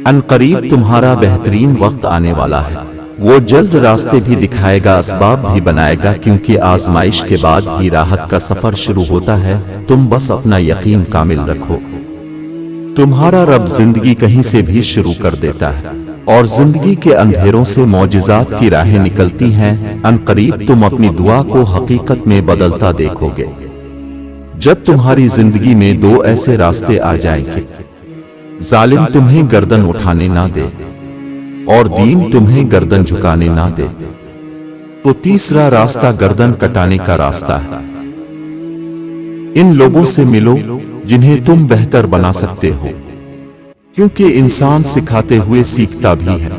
अनकरीब तुम्हारा बेहतरीन वक्त आने वाला है। वो जल्द रास्ते भी दिखाएगा, असबाब भी बनाएगा, क्योंकि आजमाइश के बाद ही राहत का सफर शुरू होता है। तुम बस अपना यकीन कामिल रखो। तुम्हारा रब जिंदगी कहीं से भी शुरू कर देता है और जिंदगी के अंधेरों से मौजिज़ात की राहें निकलती हैं। अनकरीब तुम अपनी दुआ को हकीकत में बदलता देखोगे। जब तुम्हारी जिंदगी में दो ऐसे रास्ते आ जाएंगे, जालिम तुम्हें गर्दन उठाने ना दे और दीन तुम्हें गर्दन झुकाने ना दे, तो तीसरा रास्ता गर्दन कटाने का रास्ता है। इन लोगों से मिलो जिन्हें तुम बेहतर बना सकते हो, क्योंकि इंसान सिखाते हुए सीखता भी है।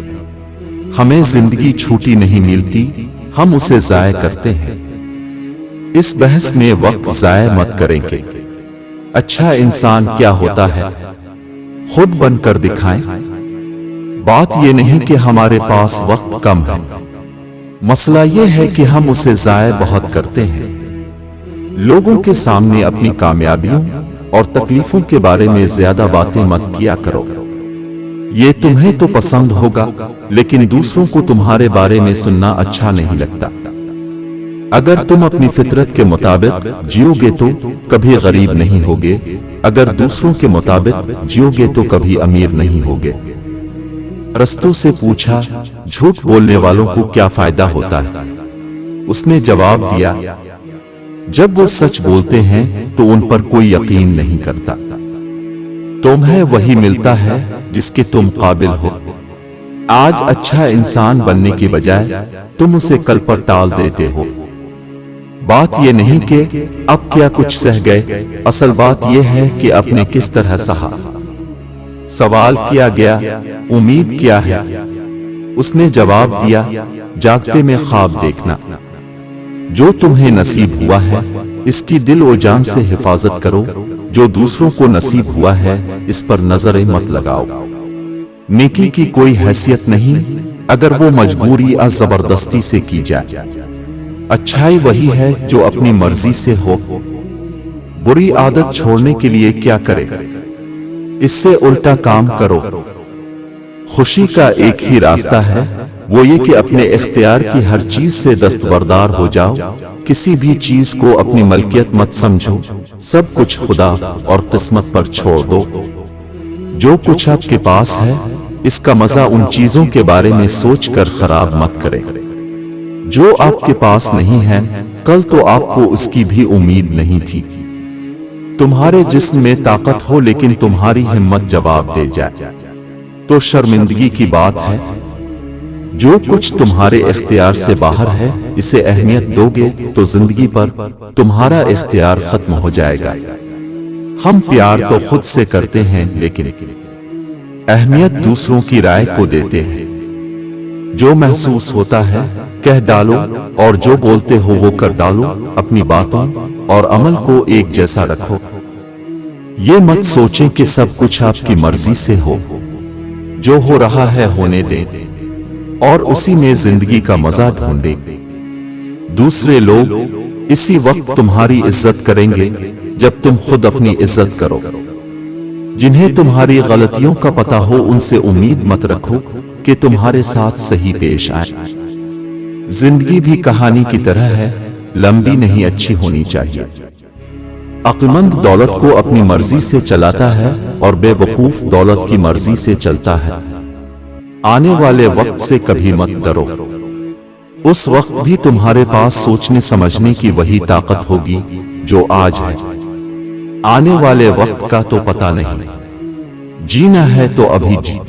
हमें जिंदगी छूटी नहीं मिलती, हम उसे जाया करते हैं। इस बहस में वक्त जाया मत करेंगे। अच्छा इंसान क्या होता है, खुद बनकर दिखाएं। बात यह नहीं कि हमारे पास वक्त कम है, मसला यह है कि हम उसे जाया बहुत करते हैं। लोगों के सामने अपनी कामयाबियों और तकलीफों के बारे में ज्यादा बातें मत किया करो। ये तुम्हें तो पसंद होगा, लेकिन दूसरों को तुम्हारे बारे में सुनना अच्छा नहीं लगता। अगर तुम अपनी फितरत के मुताबिक जियोगे तो कभी गरीब नहीं होगे, अगर दूसरों के मुताबिक जियोगे तो कभी अमीर नहीं होगे। अरस्तू से पूछा, झूठ बोलने वालों को क्या फायदा होता है? उसने जवाब दिया, जब वो सच बोलते हैं तो उन पर कोई यकीन नहीं करता। तुम्हें वही मिलता है जिसके तुम काबिल हो। आज अच्छा इंसान बनने की बजाय तुम उसे कल पर टाल देते हो। बात यह नहीं कि अब क्या कुछ सह गए, असल बात यह है कि आपने किस तरह सहा। सवाल किया गया, उम्मीद क्या है? उसने जवाब दिया, जागते में ख्वाब देखना। जो तुम्हें नसीब हुआ है इसकी दिल और जान से हिफाजत करो, जो दूसरों को नसीब हुआ है इस पर नजरें मत लगाओ। नेकी की कोई हैसियत नहीं अगर वो मजबूरी या जबरदस्ती से की जाए। अच्छाई वही है जो अपनी मर्जी से हो। बुरी आदत छोड़ने के लिए क्या करे, इससे उल्टा काम करो। खुशी का एक ही रास्ता है, वो ये कि अपने इख्तियार की हर चीज से दस्तबरदार हो जाओ। किसी भी चीज को अपनी मलकियत मत समझो, सब कुछ खुदा और किस्मत पर छोड़ दो। जो कुछ आपके पास है इसका मजा उन चीजों के बारे में सोचकर खराब मत करें। जो आपके पास नहीं है कल तो आपको उसकी भी उम्मीद नहीं थी। तुम्हारे जिस्म में ताकत हो लेकिन तुम्हारी हिम्मत जवाब दे जाए तो शर्मिंदगी की बात है। जो कुछ तुम्हारे इख्तियार से बाहर है इसे अहमियत दोगे तो जिंदगी पर तुम्हारा इख्तियार खत्म हो जाएगा। हम प्यार तो खुद से करते हैं लेकिन अहमियत दूसरों की राय को देते हैं। जो महसूस होता है कह डालो और जो बोलते हो वो कर डालो। अपनी बातों और अमल को एक जैसा रखो। ये मत सोचें कि सब कुछ आपकी मर्जी से हो। जो हो रहा है होने दें और उसी में जिंदगी का मजा ढूंढें। दूसरे लोग इसी वक्त तुम्हारी इज्जत करेंगे जब तुम खुद अपनी इज्जत करो। जिन्हें तुम्हारी गलतियों का पता हो उनसे उम्मीद मत रखो कि तुम्हारे साथ सही पेश आए। जिंदगी भी कहानी की तरह है, लंबी नहीं अच्छी होनी चाहिए। अक्लमंद दौलत को अपनी मर्जी से चलाता है और बेवकूफ दौलत की मर्जी से चलता है। आने वाले वक्त से कभी मत डरो। उस वक्त भी तुम्हारे पास सोचने समझने की वही ताकत होगी जो आज है। आने वाले वक्त का तो पता नहीं, जीना है तो अभी जी।